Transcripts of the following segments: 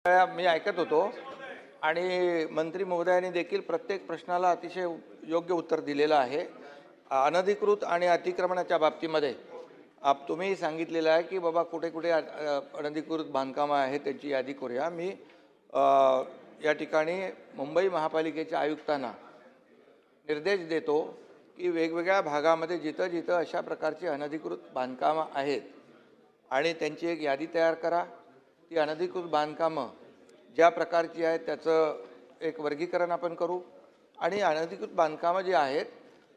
मी ऐकत होतो आणि मंत्री महोदयांनी देखील प्रत्येक प्रश्नाला अतिशय योग्य उत्तर दिलेलं आहे। अनधिकृत आणि अतिक्रमणाच्या बाबतीमध्ये तुम्ही सांगितलेलं आहे की बाबा कुठे कुठे अनधिकृत बांधकामं आहेत त्याची यादी करूया। मी या ठिकाणी मुंबई महापालिकेच्या आयुक्तांना निर्देश देतो की वेगवेगळ्या भागामध्ये जिथं जिथं अशा प्रकारची अनधिकृत बांधकामं आहेत आणि त्यांची एक यादी तयार करा। ती अनधिकृत बांधकामं ज्या प्रकारची आहेत त्याचं एक वर्गीकरण आपण करू आणि अनधिकृत बांधकामं जी आहेत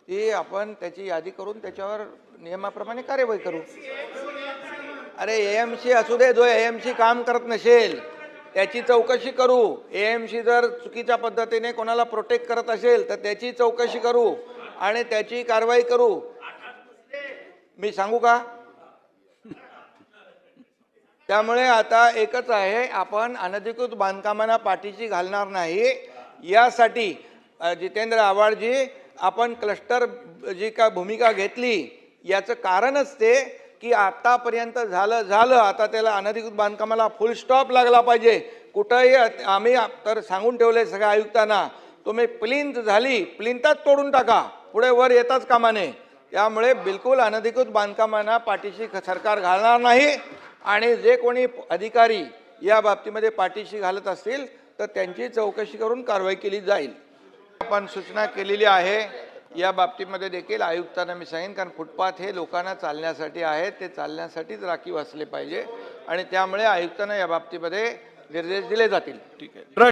ती आपण त्याची यादी करून त्याच्यावर नियमाप्रमाणे कार्यवाही करू। अरे एएमसी असू दे, जो एएमसी काम करत नसेल त्याची चौकशी करू। एएमसी जर चुकीच्या पद्धतीने कोणाला प्रोटेक्ट करत असेल तर त्याची चौकशी करू आणि त्याची कारवाई करू। मी सांगू का? त्यामुळे आता एकच आहे, आपण अनधिकृत बांधकामांना पाठीशी घालणार नाही। यासाठी जितेंद्र आव्हाडजी आपण क्लस्टर जी का भूमिका घेतली याचं कारणच ते की आतापर्यंत झालं आता त्याला अनधिकृत बांधकामाला फुल स्टॉप लागला पाहिजे। कुठंही आम्ही तर सांगून ठेवले सगळ्या आयुक्तांना, तुम्ही प्लिंथ झाली प्लिंथच तोडून टाका, पुढे वर येताच कामा नये। त्यामुळे बिलकुल अनधिकृत बांधकामांना पाठीशी सरकार घालणार नाही आणि जे कोणी अधिकारी या बाबतीमध्ये पाठीशी घालत असतील तर त्यांची चौकशी करून कारवाई केली जाईल। आपण सूचना केलेली आहे या बाबतीमध्ये देखील आयुक्तांना मी सांगेन, कारण फुटपाथ हे लोकांना चालण्यासाठी आहे, ते चालण्यासाठीच राखीव असले पाहिजे आणि त्यामुळे आयुक्तांना या बाबतीमध्ये निर्देश दिले जातील। ठीक आहे।